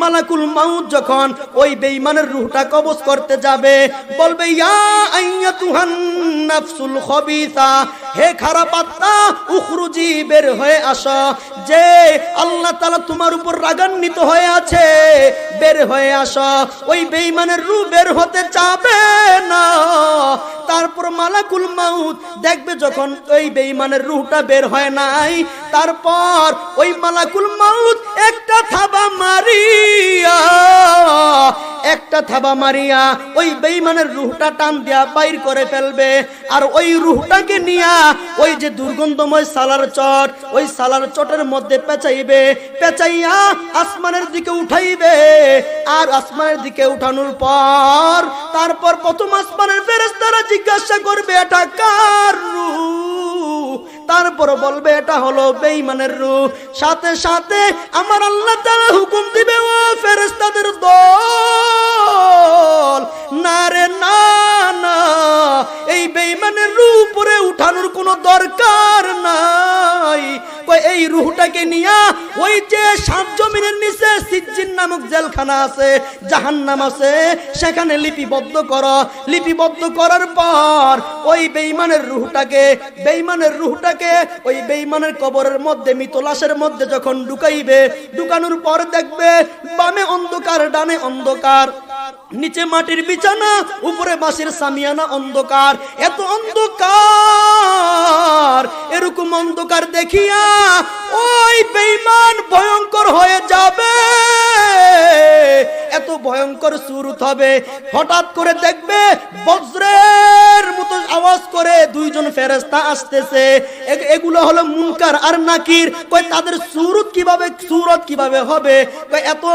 মালাকুল মাউত যখন ওই বেঈমানের রূহটা কবজ করতে যাবে, বলবে ইয়া আইয়াতুহান নাফসুল খবিসা, হে খারাপ আত্মা উখরুজি, বের হয়ে আসো। যে আল্লাহ তাআলা তোমার উপর রাগান্বিত হয়ে আছে, বের হয়ে আসো। ওই বেঈমানের রূহ বের হতে চাবে না। তারপর মালাকুল মাউত দেখবে যখন ওই বেঈমানের রূহটা বের হয় নাই, তারপর ওই মালাকুল মাউত একটা থাবা মারিয়া ওই বেঈমানের রূহটা টান দিয়া বাইর করে ফেলবে। আর ওই রূহটাকে নিয়া ওই যে দুর্গন্ধময় সালার চট, ওই সালার চটের মধ্যে পেঁচাইয়া আসমানের দিকে উঠাইবে। আর আসমানের দিকে উঠানোর পর তারপর প্রথম আসমানের ফেরেশতারা জিজ্ঞাসা করবে এটা কার রূহ? তারপর বলবে এটা হলো বেঈমানের রূহ। সাথে সাথে আমার আল্লাহ তাআলা হুকুম দিবে, ও ফেরেশতাদের দল, না রে না না, এই বেঈমানের রূহ উপরে উঠানোর কোনো দরকার নাই। এই রূহটাকে নিয়া ওই যে সাত জমিনের নিচে সিজ্জিন নামক জেলখানা আছে, জাহান্নাম আছে, সেখানে লিপিবদ্ধ করো। লিপিবদ্ধ করার পর ওই বেঈমানের রূহটাকে ওই বেঈমানের কবরের মধ্যে, মৃত লাশের মধ্যে যখন ঢুকাইবে, ঢুকানোর পর দেখবে বামে অন্ধকার, ডানে অন্ধকার, নিচে মাটির বিছানা, উপরে বাঁশের সামিয়ানা, অন্ধকার, এত অন্ধকার। এরকম অন্ধকার দেখিয়া ওই বেঈমান ভয়ঙ্কর হয়ে যাবে, এত ভয়ঙ্কর সুরত হবে। হঠাৎ করে দেখবে বজ্রের মতো আওয়াজ করে দুইজন ফেরেশতা আসতেছে। এগুলো হলো মুনকার আর নাকির। কই তাদের সুরত কিভাবে হবে? কই এত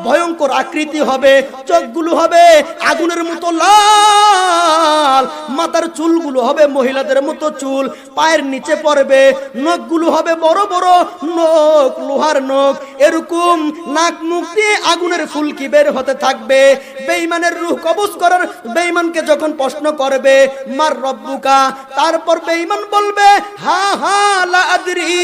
ভয়ঙ্কর আকৃতি হবে, চোখগুলো হবে আগুনের মতো লাল, মাথার চুলগুলো হবে মহিলাদের মতো চুল, পায়ের নিচে পড়বে, নখগুলো হবে বড় বড় নখ, লোহার নখ, এরকম নাক মুখ দিয়ে আগুনের ফুলকি বের হতে থাকবে। বেঈমানের রূহ কবজ করার বেঈমানকে যখন প্রশ্ন করবে মার রব্বুকা, তারপর বেঈমান বলবে হা হা লা আদরি,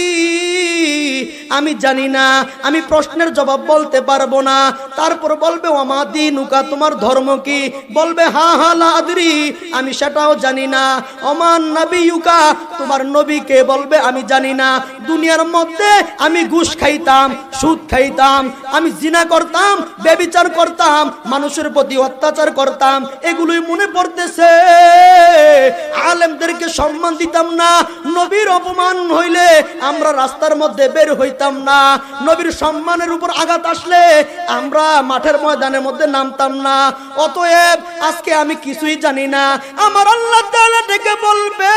আমি জানি না, আমি প্রশ্নের জবাব বলতে পারবো না। তারপর বলবে ওমা দীনুকা, তোমার ধর্ম কি? বলবে হা হা লা আদরি, আমি সেটাও জানি না। ওমান নবিয়ুকা, তোমার নবীকে? বলবে আমি জানি না। দুনিয়ার মধ্যে আমি ঘুষ খাইতাম, সুদ খাইতাম, আমি জিনা করতাম, ব্যভিচার করতাম, মানুষের প্রতি অত্যাচার করতাম, এগুলোই মনে পড়তেছে। আলেমদেরকে সম্মান দিতাম না, নবীর অপমান হইলে আমরা রাস্তার মধ্যে বের হইতাম না, নবীর সম্মানের উপর আঘাত আসলে আমরা মাঠের ময়দানের মধ্যে নামতাম না। অতএব আজকে আমি কিছুই জানি না। আমার আল্লাহ তাআলা ডেকে বলবে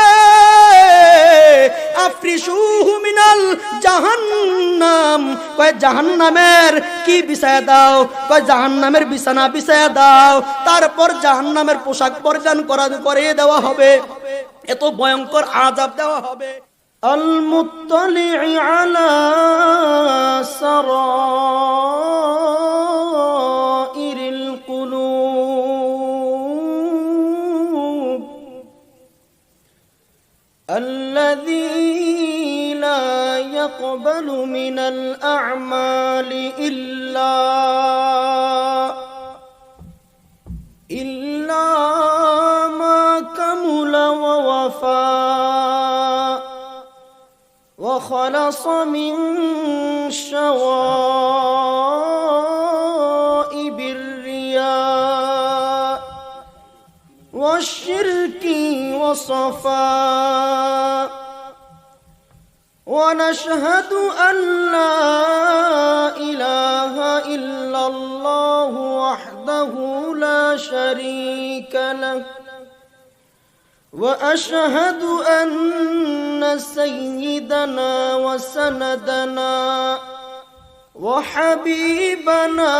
আফরিশুহু মিনাল জাহান্নাম, কয় জাহান্নামের কি বিছায়া দাও? কয় জাহান্নামের বিছানা বিছায়া দাও। তারপর জাহান্নামের পোশাক পরিধান করিয়ে দেওয়া হবে, এত ভয়ঙ্কর আযাব দেওয়া হবে। আল মুত্তালি'i আলা সারাইরিল কুলুব আল্লাযী লা ইয়াকবালু মিনাল আ'মালি ইল্লা মা কামুলা ওয়া ওয়াফা وخلص من شوائب الرياء والشرك والصفاء ونشهد أن لا إله إلا الله وحده لا شريك له وأشهد أن سيدنا وسندنا وحبيبنا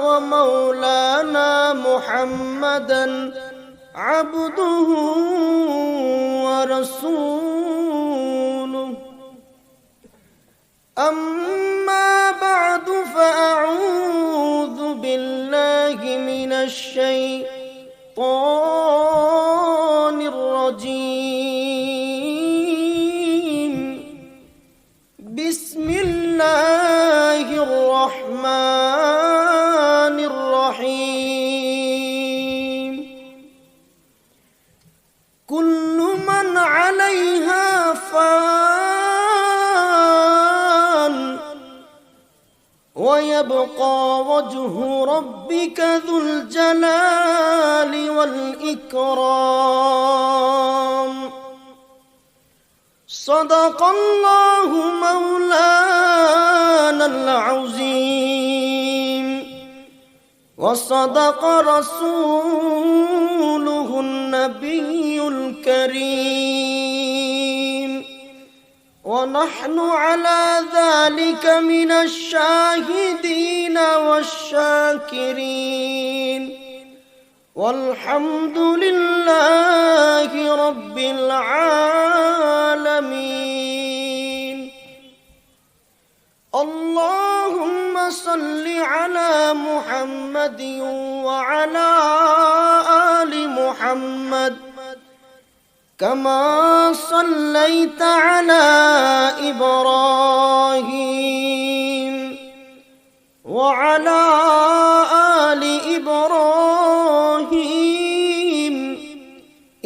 ومولانا محمدا عبده ورسوله أما بعد فأعوذ بالله من الشيطان الرجيم بسم الله الرحمن রহমানির রহিম কুল্লু মান আলাইহা ফান ওয়া ইয়াবকা ওয়াজহু রাব্বিকা যুল জালালি ওয়াল ইকরাম সাদাকাল্লাহু মাওলানাল আযীম ওয়া সাদাকা রাসূলুহুন নাবিয়্যুল কারীম ওয়া নাহনু আলা যালিকা মিনাশ শাহিদিনা ওয়াশ শাকিরিন والحمد لله رب العالمين اللهم صل على محمد وعلى آل محمد كما صليت على إبراهيم وعلى آل إبراهيم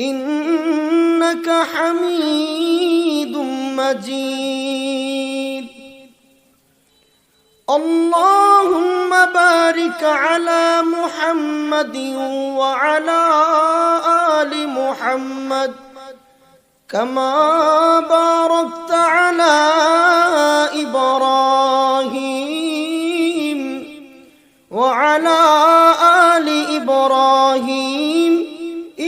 إنك حميد مجيد اللهم بارك على محمد وعلى آل محمد كما باركت على إبراهيم وعلى آل إبراهيم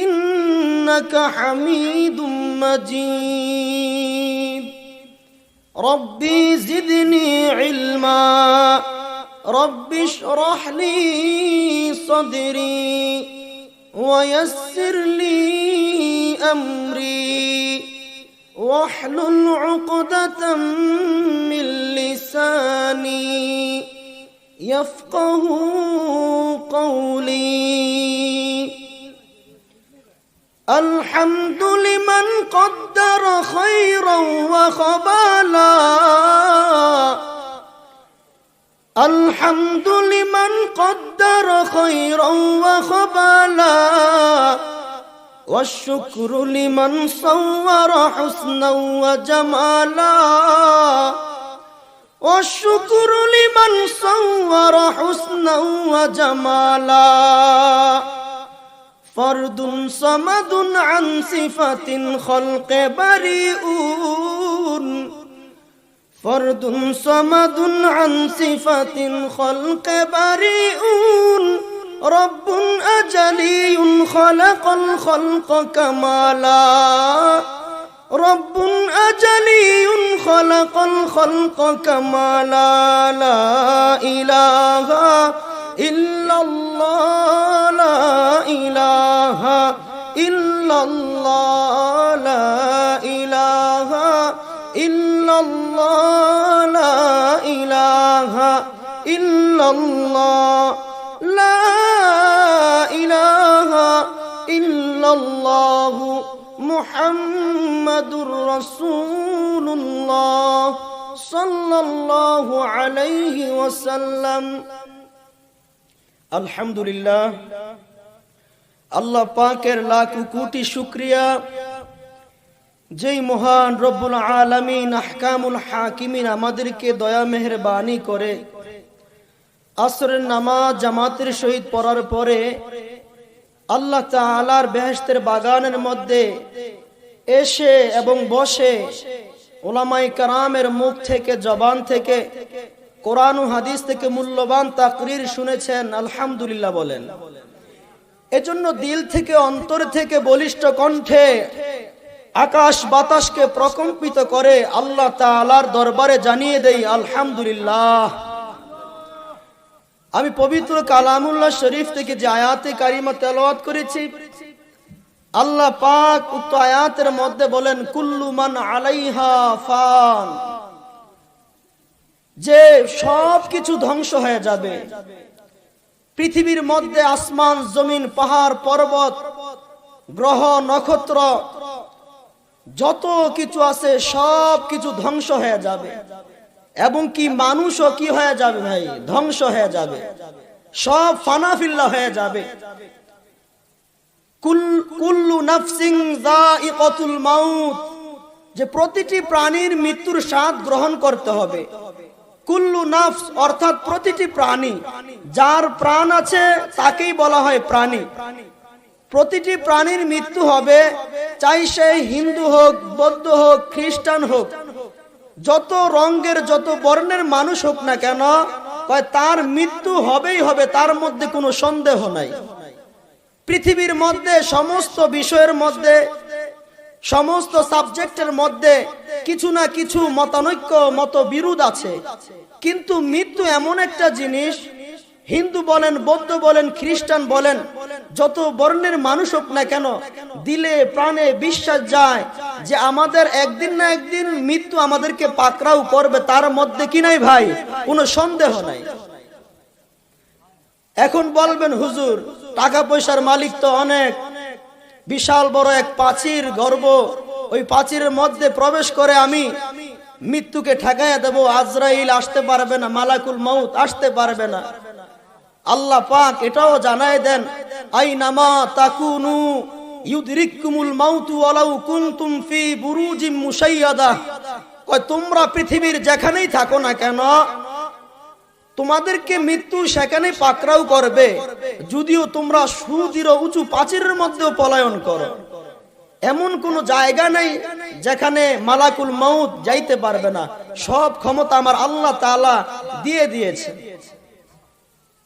إنك حميد مجيد ربي زدني علما رب اشرح لي صدري ويسر لي أمري واحلل عقدة من لساني يفقه قولي الحمد لمن قدر خيرا وخبالا الحمد لمن قدر خيرا وخبالا والشكر لمن صور حسنا وجمالا والشكر لمن صور حسنا وجمالا فرد صمد عن صفة خلق بريئون فرد صمد عن صفة خلق بريئون رب أجلي خلق الخلق كمالا رب أجلي خلق الخلق كمالا لا إله إلا الله لا إله إلا الله لا إله إلا الله لا إله إلا الله لا إله إلا الله محمد رسول الله صلى الله عليه وسلم الحمد لله আল্লাহ পাকের লাখ কোটি শুকরিয়া যেই মহান রব্বুল আলামিন আহকামুল হাকিমিন আমাদেরকে দয়া মেহেরবানি করে আসরের নামাজ জামাতের সহিত পড়ার পরে আল্লাহ তাআলার বেহেশতের বাগানের মধ্যে এসে এবং বসে উলামায়ে কেরামের মুখ থেকে জবান থেকে কোরআন ও হাদিস থেকে মূল্যবান তাকরীর শুনেছেন আলহামদুলিল্লাহ বলেন। এজন্য দিল থেকে অন্তর থেকে বলিষ্ঠ কণ্ঠে আকাশ বাতাসকে প্রকম্পিত করে আল্লাহ তাআলার দরবারে জানিয়ে দেই আলহামদুলিল্লাহ। আমি পবিত্র কালামুল্লাহ শরীফ থেকে যে আয়াতে কারিমা তেলাওয়াত করেছি, আল্লাহ পাক উক্ত আয়াতের মধ্যে বলেন কুল্লু মান আলাইহা ফান, যে সব কিছু ধ্বংস হয়ে যাবে। পৃথিবীর মধ্যে আসমান জমিন পাহাড় পর্বত গ্রহ নক্ষত্র যত কিছু আছে সব কিছু ধ্বংস হয়ে যাবে। এবং কি মানুষও কি হয়ে যাবে ভাই, ধ্বংস হয়ে যাবে, সব ফানাফিল্লা হয়ে যাবে। কুল্লু নাফসিন যায়িকাতুল মাউত, যে প্রতিটি প্রাণীর মৃত্যুর স্বাদ গ্রহণ করতে হবে। কুল্লু নাফস অর্থাৎ প্রতিটি প্রাণী, যার প্রাণ আছে তাকেই বলা হয় প্রাণী। প্রতিটি প্রাণীর মৃত্যু হবে, চাই সে হিন্দু হোক, বৌদ্ধ হোক, খ্রিস্টান হোক, যত রঙের যত বর্ণের মানুষ হোক না কেন, তার মৃত্যু হবেই হবে, তার মধ্যে কোনো সন্দেহ নাই। পৃথিবীর মধ্যে সমস্ত বিষয়ের মধ্যে, সমস্ত সাবজেক্টের মধ্যে কিছু না কিছু মতানৈক্য, মতবিরোধ আছে, কিন্তু মৃত্যু এমন একটা জিনিস, হিন্দু বলেন, বৌদ্ধ বলেন, খ্রিস্টান বলেন, যত বর্ণের মানুষ হোক না কেন, দিলে প্রাণে বিশ্বাস যায় যে আমাদের একদিন না একদিন মৃত্যু আমাদেরকে পাকড়াও করবে, তার মধ্যে কি নাই ভাই, কোনো সন্দেহ নাই। এখন বলবেন হুজুর টাকা পয়সার মালিক তো অনেক, বিশাল বড় এক প্রাচীর গর্ব, ওই প্রাচীরের মধ্যে প্রবেশ করে আমি মৃত্যুকে ঠেকাইয়া দেব, আজরাইল আসতে পারবে না, মালাকুল মউত আসতে পারবে না। আল্লাহ পাক এটাও জানায় দেন, আইনামা তাকুনু ইউদরিকুমুল মাউতু ওয়ালাউ কুনতুম ফি বুরুজিম মুশাইয়াদা, কয় তোমরা পৃথিবীর যেখানেই থাকো না কেন, তোমাদেরকে মৃত্যু সেখানে পাকড়াও করবে, যদিও তোমরা সুদৃঢ় উঁচু প্রাচীরের মধ্যেও পলায়ন করো। এমন কোন জায়গা নেই যেখানে মালাকুল মউত যাইতে পারবে না, সব ক্ষমতা আমার আল্লাহ তাআলা দিয়ে দিয়েছে।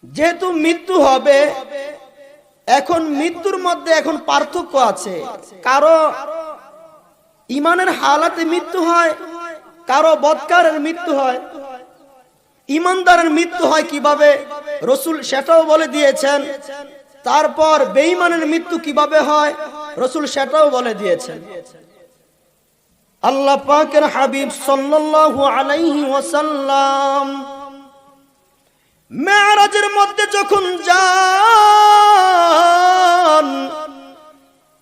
যেহেতু মৃত্যু হবে, এখন মৃত্যুর মধ্যে এখন পার্থক্য আছে, কারো ইমানের হালাতে মৃত্যু হয়, কারো বদকারের মৃত্যু হয়। ইমানদারের মৃত্যু হয় কিভাবে রাসূল সেটাও বলে দিয়েছেন, তারপর বেঈমানের মৃত্যু কিভাবে হয় রাসূল সেটাও বলে দিয়েছেন। আল্লাহ পাকের হাবিব সাল্লাল্লাহু আলাইহি ওয়াসাল্লাম মেরাজের মধ্যে যখন যান,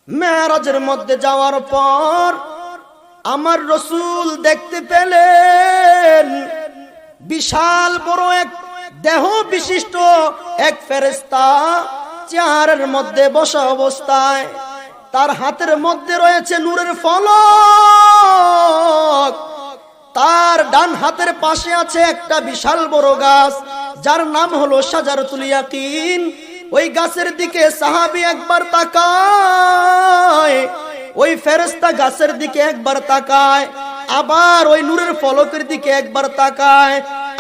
মেরাজের মধ্যে যাওয়ার পর আমার রাসূল দেখতে পেলেন বিশাল বড় এক দেহ বিশিষ্ট এক ফেরেশতা চেয়ারের মধ্যে বসা অবস্থায়, তার হাতের মধ্যে রয়েছে নূরের ফলক, তার ডান হাতের পাশে আছে একটা বিশাল বড় গাছ, যার নাম হলো শাজারাতুল ইয়াকিন। ওই গাছের দিকে সাহাবী একবার তাকায়, ওই ফেরেশতা গাছের দিকে একবার তাকায়, আবার ওই নূরের ফলকের দিকে একবার তাকায়।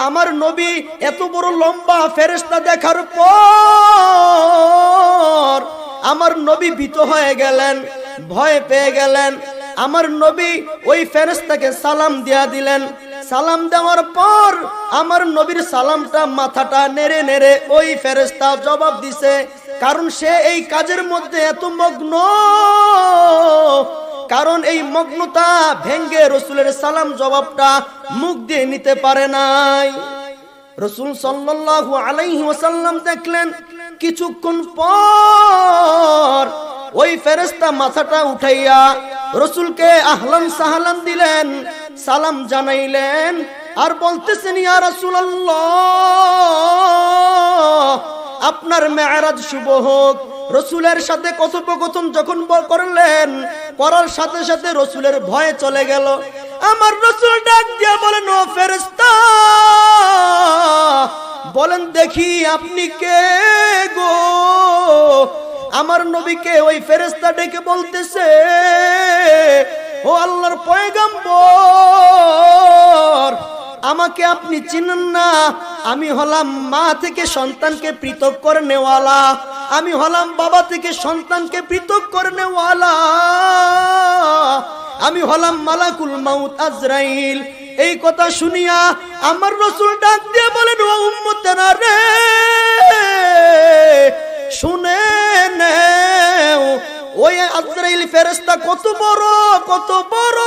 আমার নবী এত বড় লম্বা ফেরেশতা দেখার পর আমার নবী ভীত হয়ে গেলেন, ভয় পেয়ে গেলেন। আমার নবী ওই ফেরেশতাকে সালাম দিয়া দিলেন। সালাম দেওয়ার পর আমার নবীর সালামটা মাথাটা নেড়ে নেড়ে ওই ফেরেশতা জবাব দিছে, কারণ সে এই কাজের মধ্যে এত মগ্ন, কারণ এই মগ্নতা ভেঙ্গে রাসূলের সালাম জবাবটা মুখ দিয়ে নিতে পারে নাই। রাসূল সাল্লাল্লাহু আলাইহি ওয়াসাল্লাম দেখলেন কিছুক্ষণ পর ওই ফেরেশতা মাথাটা উঠাইয়া রাসূলকে আহলান সাহলান দিলেন, সালাম জানাইলেন, আর বলতেছেন ইয়া রাসূলুল্লাহ আপনার মেরাজ শুভ হোক। রাসূলের সাথে কথোপকথন যখন করলেন, করার সাথে সাথে রাসূলের ভয় চলে গেল। আমার রাসূল ডাক দিয়া বলেন, ও ফেরেশতা বলেন দেখি আপনি কে গো? আমার নবীকে ওই ফেরেশতা ডেকে বলতেছে, ও আল্লাহর পয়গম্বর আমাকে আপনি চিনেন না? আমি হলাম মা থেকে সন্তানকে পৃথক করে নেওয়ালা, আমি হলাম বাবা থেকে সন্তানকে পৃথক করে নেওয়ালা, আমি হলাম মালাকুল মউত আজরাইল। এই কথা শুনিয়া আমার রাসূল ডাক দিয়ে বলেন, ও উম্মতেরা রে শুনে নেও, ওই আজরাইল ফেরেশতা কত বড়, কত বড়।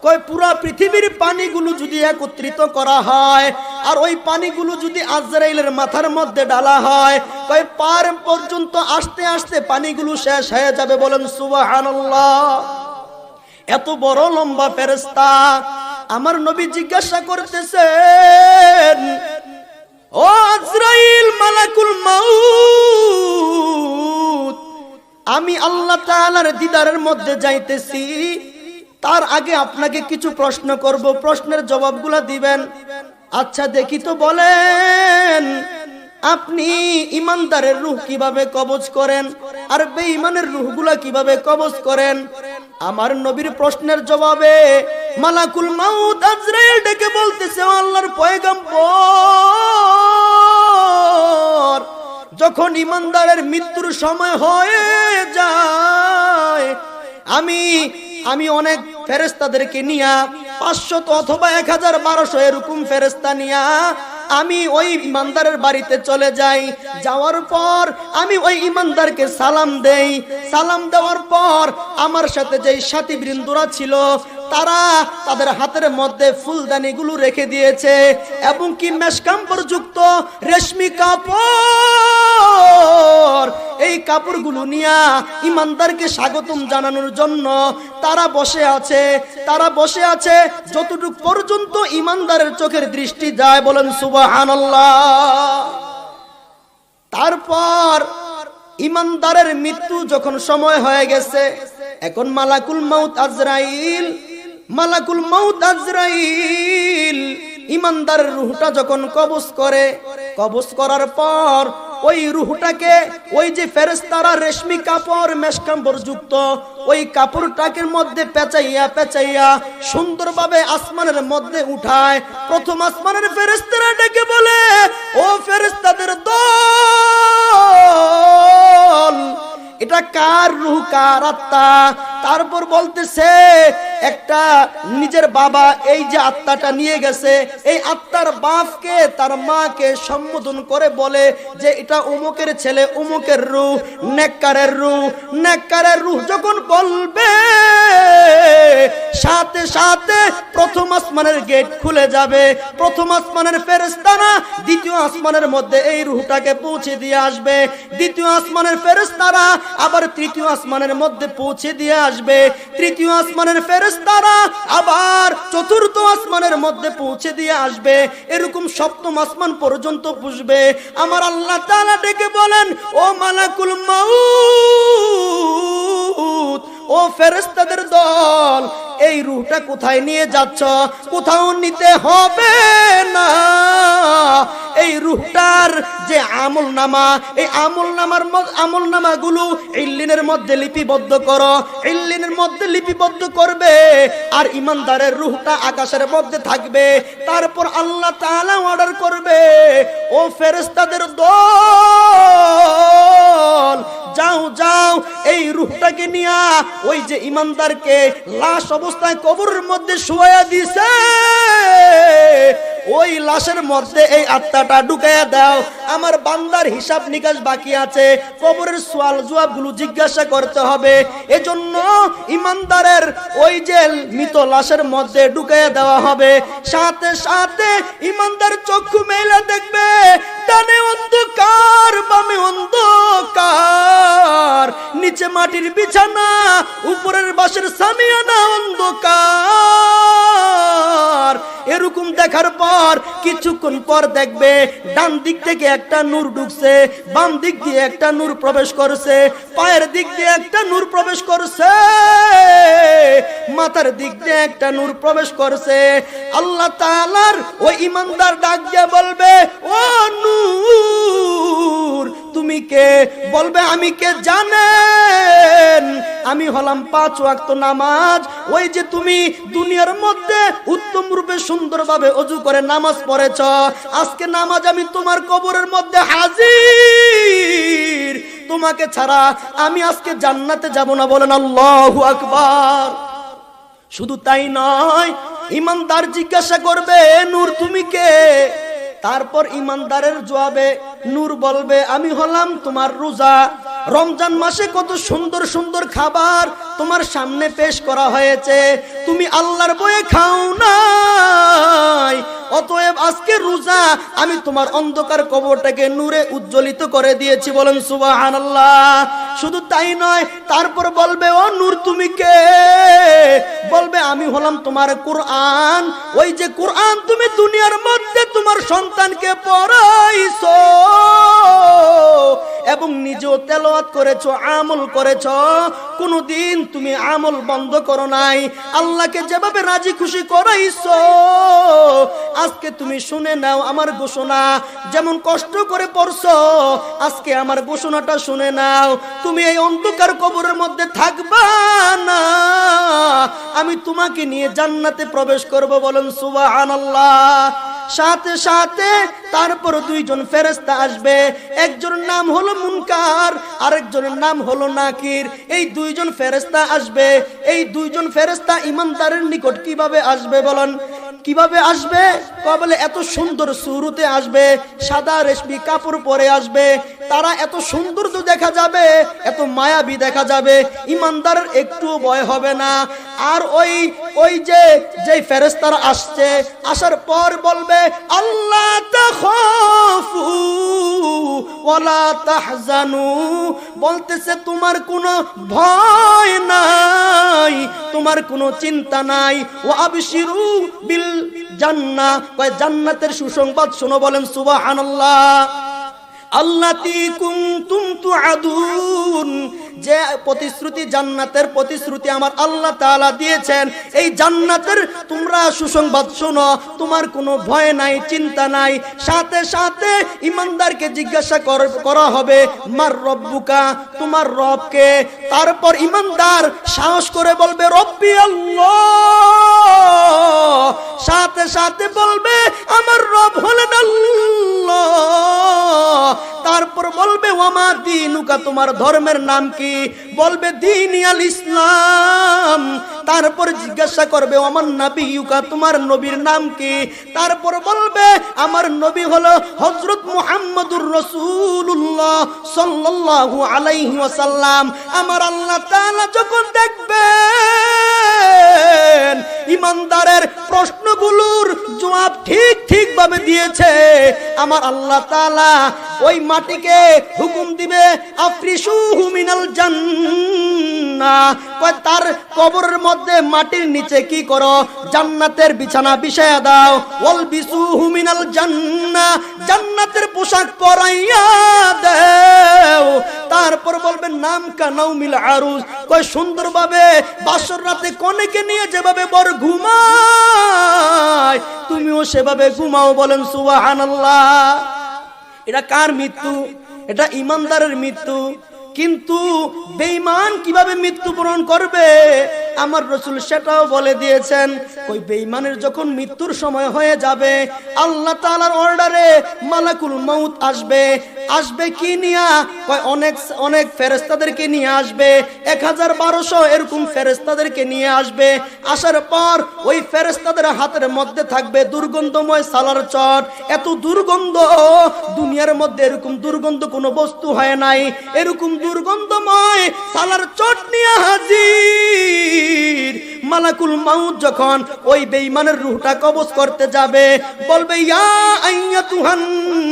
কয় পুরা পৃথিবীর পানিগুলো যদি একত্রিত করা হয় আর ওই পানিগুলো যদি আজরাইলের মাথার মধ্যে ডালা হয়, কয় পার পর্যন্ত আস্তে আস্তে পানিগুলো শেষ হয়ে যাবে। বলেন সুবহানাল্লাহ। এত বড় লম্বা ফেরেশতা, আমার নবী জিজ্ঞাসা করতেছেন, ও আজরাইল মালাকুল মাউত, আমি আল্লাহ তাআলার দিদারের মধ্যে যাইতেছি, তার আগে আপনাকে কিছু প্রশ্ন করব, প্রশ্নের জবাবগুলো দিবেন। আচ্ছা দেখি তো বলেন, আপনি ইমানদারের রূহ কিভাবে কবজ করেন আর বেঈমানের রূহগুলা কিভাবে কবজ করেন? আমার নবীর প্রশ্নের জবাবে মালাকুল মাউত আজরাইল ডেকে বলতেছে, আল্লাহর পয়গম্বর, যখন ইমানদারের মৃত্যুর সময় হয়ে যায়, আমি অনেক ফেরেশতাদেরকে নিয়া 500 অথবা 1012 এরকম ফেরেশতা নিয়া আমি ওই ইমানদারের বাড়িতে চলে যাই। যাওয়ার পর আমি ওই ইমানদারকে সালাম দেই। সালাম দেওয়ার পর আমার সাথে যেই সাথী বৃন্দরা ছিল তারা তাদের হাতের মধ্যে ফুলদানিগুলো রেখে দিয়েছে এবং কি মেশকাম্বর যুক্ত রেশমি কাপড়, এই কাপড়গুলো নিয়ে ইমানদারকে স্বাগতম জানানোর জন্য তারা বসে আছে যতটুক পর্যন্ত ইমানদারের চোখের দৃষ্টি যায়। বলেন সুবহানাল্লাহ। তারপর ইমানদারের মৃত্যু যখন সময় হয়ে গেছে, এখন মালাকুল মাউত আজরাইল ইমানদারের রূহটা যখন কবজ করার পর ওই রূহটাকে ওই যে ফেরেশতারা রেশমি কাপড় মেশকাম্বর যুক্ত ওই কাপড়টাকে মধ্যে পেঁচাইয়া সুন্দরভাবে আসমানের মধ্যে উঠায়। প্রথম আসমানের ফেরেশতারা ডেকে বলে, ও ফেরেশতাদের দল, এটা কার রূহ, কার আত্মা? তারপর বলতেছে, একটা নিজের বাবা এই যে আত্মাটা নিয়ে গেছে, এই আত্মার বাপকে তার মাকে সম্বোধন করে বলে যে এটা অমুকের ছেলে, অমুকের রূহ, নেককারের রূহ যখন বলবে, সাথে সাথে প্রথম আসমানের গেট খুলে যাবে। প্রথম আসমানের ফেরেশতারা দ্বিতীয় আসমানের মধ্যে এই রূহটাকে পৌঁছে দিয়ে আসবে। দ্বিতীয় আসমানের ফেরেশতারা আবার তৃতীয় আসমানের মধ্যে পৌঁছে দিয়ে আসবে। তৃতীয় আসমানের ফেরেশতারা আবার চতুর্থ আসমানের মধ্যে পৌঁছে দিয়ে আসবে। এরকম সপ্তম আসমান পর্যন্ত পুষবে। আমার আল্লাহ তাআলা ডেকে বলেন, ও মালাকুল মাউত, ও ফেরেশতাদের দল, এই রূহটা কোথায় নিয়ে যাচ্ছ? কোথাও নিতে হবে না। এই রূহটার যে আমলনামা, এই আমলনামাগুলো ইল্লিনের মধ্যে লিপিবদ্ধ করো। ইল্লিনের মধ্যে লিপিবদ্ধ করবে আর ইমানদারের রূহটা আকাশের মধ্যে থাকবে। তারপর আল্লাহ তাআলা অর্ডার করবে, ও ফেরেশতাদের দল, যাও এই রূহটাকে নিয়া ওই যে ইমানদারকে লাশ অবস্থায় কবরের মধ্যে শুয়াইয়া দিছে, ওই লাশের মধ্যে এই আত্মাটা ঢুকাইয়া দাও। আমার বান্দার হিসাব নিকাশ বাকি আছে, কবরের সওয়াল জবাবগুলো জিজ্ঞাসা করতে হবে। এজন্য ইমানদারের ওই যে মৃত লাশের মধ্যে ঢুকাইয়া দেওয়া হবে। সাথে সাথে ইমানদার চক্ষু মেলে দেখবে, ডানে অন্ধকার, বামে অন্ধকার, নিচে মাটির বিছানা, উপরের বাসের সামিয়ানা অন্ধকার। এরকম দেখার পর কিছুক্ষণ পর দেখবে ডান দিক থেকে একটা নূর ঢুকছে, বাম দিক দিয়ে একটা নূর প্রবেশ করছে, পায়ের দিক দিয়ে একটা নূর প্রবেশ করছে, মাথার দিক দিয়ে একটা নূর প্রবেশ করছে। আল্লাহ তাআলার ওই ইমানদার ডাক দিয়ে বলবে, ও নূর, তুমি কে? বলবে, আমি কে জানেন? আমি হলাম 5 ওয়াক্ত নামাজ। ওই যে তুমি দুনিয়ার মধ্যে উত্তম রূপে সুন্দরভাবে ওযু করে নামাজ পড়েছ, আজকে নামাজ আমি তোমার কবরের মধ্যে হাজির। তোমাকে ছাড়া আমি আজকে জান্নাতে যাব না। বলেন আল্লাহু আকবার। শুধু তাই নয়, ইমানদার জিজ্ঞাসা করবে, নূর তুমি কে? তারপর ইমানদারের জবাবে নূর বলবে, আমি হলাম তোমার রোজা। রমজান মাসে কত সুন্দর সুন্দর খাবার তোমার সামনে পেশ করা হয়েছে, তুমি আল্লাহর ভয়ে খাও নাই। অতএব আজকে রোজা আমি তোমার অন্ধকার কবরটাকে নূরে উজ্জ্বলিত করে দিয়েছি, বলেন সুবহানাল্লাহ। শুধু তাই নয়, তারপর বলবে ও নূর তুমি কে? বলবে আমি হলাম তোমার কোরআন। ওই যে কোরআন তুমি দুনিয়ার মধ্যে তোমার সন্তানকে পড়াইছো এবং নিজেও তেলাওয়াত করেছো, আমল করেছো, কোনদিন তুমি আমল বন্ধ করো নাই, আল্লাহকে যেভাবে রাজি খুশি করাইছো। আজকে তুমি শুনে নাও আমার ঘোষণা, যেমন কষ্ট করে পড়ছো আজকে আমার ঘোষণাটা শুনে নাও। তুমি এই অন্ধকার কবরের মধ্যে থাকবা না, আমি তোমাকে নিয়ে জান্নাতে প্রবেশ করব, বলেন সুবহানাল্লাহ। সাথে সাথে তারপর দুইজন ফেরেশতা আসবে, একজনের নাম হলো মুনকার, আরেকজনের নাম হলো নাকির। এই দুইজন ফেরেশতা আসবে। এই দুইজন ফেরেশতা ইমানদারের নিকট কিভাবে আসবে বলেন? কিভাবে আসবে? বলে এত সুন্দর সুরতে আসবে, সাদা রেশমি কাপড় পরে আসবে। তারা এত সুন্দর তো দেখা যাবে, এত মায়াবী দেখা যাবে, ইমানদারের একটু ভয় হবে না। আর ওই যে ফেরেশতারা আসছে, আসার পর বলবে আল্লাহ তাখাফু ওয়ালা তাহজানু, বলতেছে তোমার কোনো ভয় নাই, তোমার কোনো চিন্তা নাই। ওয়া আবশিরু বিল জান্নাহ, কয় জান্নাতের সুসংবাদ শোনো, বলেন সুবহানাল্লাহ। আল্লাতী কুনতুম তুআদুন, যে প্রতিশ্রুতি, জান্নাতের প্রতিশ্রুতি আমার আল্লাহ তাআলা দিয়েছেন, এই জান্নাতের তোমরা সুসংবাদ শোনো, তোমার কোনো ভয় নাই, চিন্তা নাই। সাথে সাথে ইমানদারকে জিজ্ঞাসা করা হবে মার রব্বুকা, তোমার রব কে? তারপর ইমানদার সাহস করে বলবে রব্বি আল্লাহ। সাথে সাথে বলবে আমার রব হলেন আল্লাহ। তারপর বলবে ওয়ামা দীনুকা, তোমার ধর্মের নাম কি? বলবে দীনি আল ইসলাম। তারপর জিজ্ঞাসা করবে ওমান নাবিয়ুকা, তোমার নবীর নাম কি? তারপর বলবে আমার নবী হলো হযরত মুহাম্মদুর রাসূলুল্লাহ সাল্লাল্লাহু আলাইহি ওয়াসাল্লাম। আমার আল্লাহ তাআলা যখন দেখবেন ইমানদারের প্রশ্নগুলোর জবাব ঠিক ভাবে দিয়েছে, আমার আল্লাহ তাআলা ওই মাটিকে হুকুম দিবে আফরিশুহু মিনাল জান্নাহ, তার কবরের মধ্যে মাটির নিচে কি করো? জান্নাতের বিছানা বিছায়া দাও। ওয়াল বিসুহু মিনাল জান্নাহ, জান্নাতের পোশাক পরাইয়া দাও। তারপর বলবেন নাম কা নাউমিল আরুজ, কয় সুন্দরভাবে বাসর রাতে কনেকে নিয়ে যেভাবে বর ঘুমায় তুমিও সেভাবে ঘুমাও, বলেন সুবহানাল্লাহ। এটা কার মৃত্যু? এটা ইমানদারের মৃত্যু। কিন্তু বেঈমান কিভাবে মৃত্যুবরণ করবে আমার রাসূল সেটাও বলে দিয়েছেন। ওই বেঈমানের যখন মৃত্যুর সময় হয়ে যাবে, আল্লাহ তাআলার অর্ডারে মালাকুল মউত আসবে। আসবে কি নিয়া? কয় অনেক ফেরেশতাদেরকে নিয়ে আসবে, 1000-1200 এরকম ফেরেশতাদেরকে নিয়ে আসবে। আসার পর ওই ফেরেশতাদের হাতের মধ্যে থাকবে দুর্গন্ধময় সালার চট। এত দুর্গন্ধ, দুনিয়ার মধ্যে এরকম দুর্গন্ধ কোনো বস্তু হয় নাই। এরকম দুর্গন্ধময় সালার চট নিয়ে হাজির। মালাকুল মাউত যখন ওই বেঈমানের রূহটা কবজ করতে যাবে, বলবে ইয়া আইয়াতুহান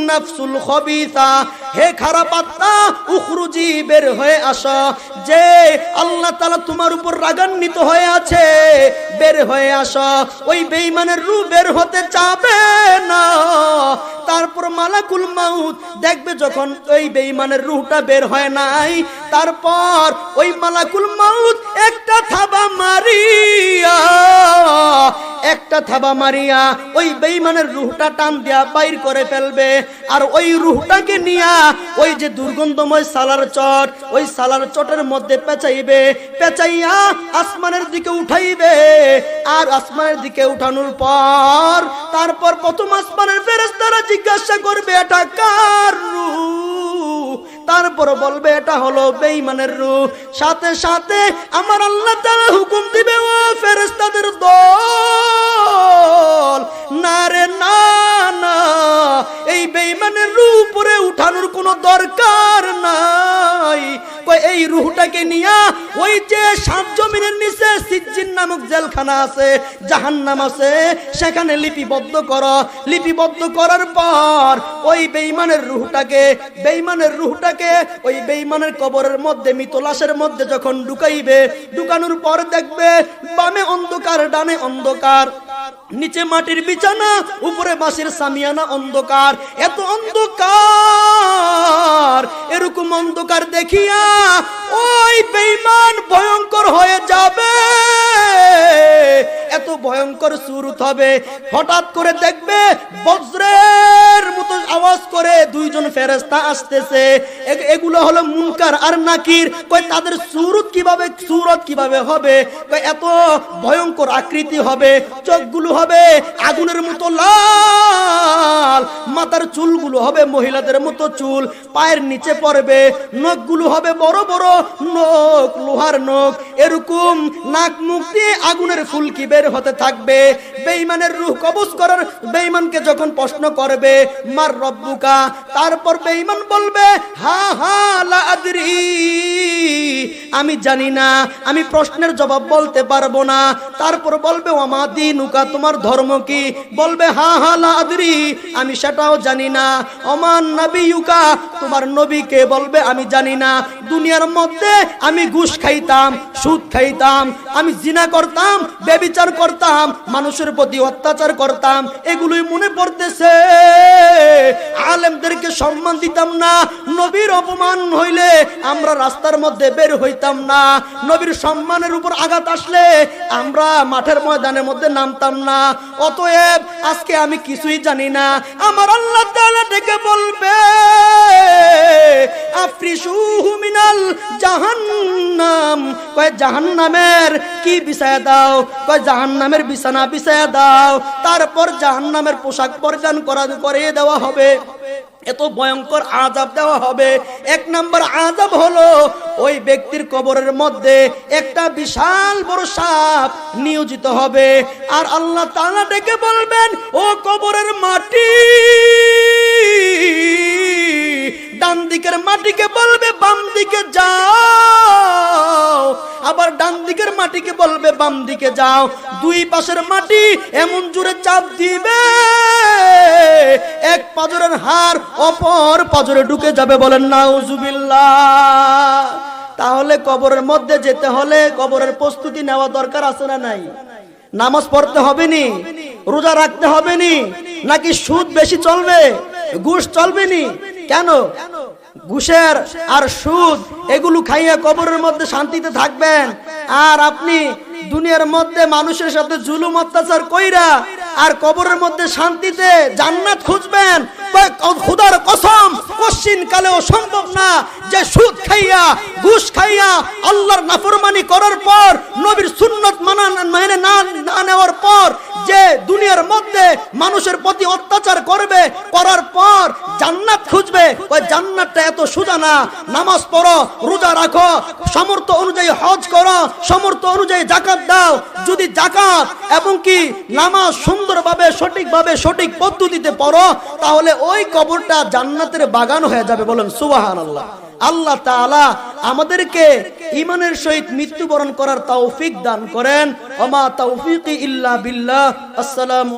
নাফসুল খবিসা, হে খারাপ আত্মা উখরুজি, বের হয়ে আসো। যে আল্লাহ তাআলা তোমার উপর রাগান্বিত হয়ে আছে, বের হয়ে আসো। ওই বেঈমানের রূহ বের হতে চাবে না। তারপর মালাকুল মাউত দেখবে যখন ওই বেঈমানের রূহটা বের হয় নাই, তারপর ওই মালাকুল মাউত একটা থাবা মারিয়া ওই বেঈমানের রূহটা টান দিয়া বাইর করে ফেলবে। আর ওই রূহটাকে নিয়া ওই যে দুর্গন্ধময় সালার চট, ওই সালার চটের মধ্যে পেঁচাইয়া আসমানের দিকে উঠাইবে। আর আসমানের দিকে উঠানোর পর তারপর প্রথম আসমানের ফেরেশতারা জিজ্ঞাসা করবে এটা কার রূহ? তারপর বলবে এটা হলো বেঈমানের রূহ। সাথে সাথে আমার আল্লাহ তাআলা হুকুম দিবে ও ফেরেশতাদের দল, না রে না, এই বেঈমানের রূহ উপরে উঠানোর কোনো দরকার নাই। এই রূহটাকে নিয়া ওই যে সাত জমিনের নিচে সিজ্জিন নামক জেলখানা আছে, জাহান্নাম আছে, সেখানে লিপিবদ্ধ করো। লিপিবদ্ধ করার পর ওই বেঈমানের রূহটাকে ওই বেঈমানের কবরের মধ্যে, মৃত লাশের মধ্যে যখন ঢুকাইবে, ঢুকানোর পর দেখবে বামে অন্ধকার, ডানে অন্ধকার, নিচে মাটির বিছানা, উপরে বাঁশের সামিয়ানা, অন্ধকার, এত অন্ধকার। এরকম অন্ধকার দেখিয়া ওই বেঈমান ভয়ঙ্কর হয়ে যাবে, এত ভয়ঙ্কর সুরত হবে। হঠাৎ করে দেখবে বজ্রের মতো আওয়াজ করে দুইজন ফেরেশতা আসতেছে। এগুলো হলো মুনকার আর নাকির। কই তাদের সুরত কিভাবে হবে? কই এত ভয়ঙ্কর আকৃতি হবে, চোখগুলো হবে আগুনের মতো লাল, মাথার চুলগুলো হবে মহিলাদের মতো চুল, পায়ের নিচে পড়বে, নখগুলো হবে বড় বড় নখ, লোহার নখ, এরকম নাক মুখ দিয়ে আগুনের ফুলকি বের হতে থাকবে। বেঈমানের রূহ কবজ করার বেঈমানকে যখন প্রশ্ন করবে মার রব্বুকা, তারপর বেঈমান বলবে হা হা লা আদরি, আমি জানি না, আমি প্রশ্নের জবাব বলতে পারবো না। তারপর বলবে ওমা দীনুকা, তোমার ধর্ম কি? বলবে হা হা লা আদরি, আমি সেটাও জানি না। ওমান নবিয়ুকা, তোমার নবীকে? বলবে আমি জানি না। দুনিয়ার মধ্যে আমি ঘুষ খাইতাম, সুদ খাইতাম, আমি জিনা করতাম, ব্যভিচার করতাম, মানুষের প্রতি অত্যাচার করতাম, এগুলোই মনে পড়তেছে। আলেমদেরকে সম্মান দিতাম না, নবীর অপমান হইলে আমরা রাস্তার মধ্যে বের হইতাম না, নবীর সম্মানের উপর আঘাত আসলে আমরা মাঠের ময়দানের মধ্যে নামতাম না। অতএব আজকে আমি কিছুই জানি না। আমার আল্লাহ তাআলা ডেকে বলবে আফরিশুহু মিনাল জাহান্নাম, কয় জাহান্নামের কি বিছায়া দাও? কয় জাহান্নামের বিছানা বিছায়া দাও। তারপর জাহান্নামের পোশাক পরিধান করিয়ে দেওয়া হবে। এত ভয়ঙ্কর আযাব দেওয়া হবে। এক নাম্বার আযাব হলো ওই ব্যক্তির কবরের মধ্যে একটা বিশাল বড় সাপ নিয়োজিত হবে। আর আল্লাহ তাআলা ডেকে বলবেন ও কবরের মাটি, ডান দিকের মাটিকে বলবে বাম দিকে যাও, আবার ডান দিকের মাটিকে বলবে বাম দিকে যাও। দুই পাশের মাটি এমন জোরে চাপ দিবে এক পাজরের হাড় অপর পাজরে ঢুকে যাবে। বলেন নাউজুবিল্লাহ। তাহলে কবরের মধ্যে যেতে হলে কবরের প্রস্তুতি নেওয়া দরকার আছে না নাই? নামাজ পড়তে হবে নি? রোজা রাখতে হবে নি? নাকি সুদ বেশি চলবে, ঘুষ চলবে নি? কেন? ঘুষের আর সুদ এগুলো খাইয়া কবরের মধ্যে শান্তিতে থাকবেন, আর আপনি দুনিয়ার মধ্যে মানুষের সাথে জুলুম অত্যাচার কইরা আর কবরের মধ্যে শান্তিতে জান্নাত খুঁজবেন? খোদার কসম কোশ্চিন কালেও সম্ভব না যে সুদ খাইয়া ঘুষ খাইয়া আল্লাহর নাফরমানি করার পর, নবীর সুন্নাত মেনে না নেওয়ার পর যে দুনিয়ার মধ্যে মানুষের প্রতি অত্যাচার করবে, করার পর জান্নাত খুঁজবে, ওই জান্নাতটা এত সোজা না। নামাজ পড়ো, রোজা রাখো, সামর্থ্য অনুযায়ী হজ করো, সামর্থ্য অনুযায়ী যাকাত দাও। যদি যাকাত এবং কি নামাজ সুন্দরভাবে সঠিকভাবে সঠিক পদ্ধতিতে পড়ো, তাহলে ওই কবরটা জান্নাতের বাগান হয়ে যাবে। বলেন সুবহানাল্লাহ। আল্লাহ তাআলা আমাদেরকে ঈমানের সহিত মৃত্যুবরণ করার তৌফিক দান করেন। ওমা তৌফিকি ইল্লা বিল্লাহ। আসসালামু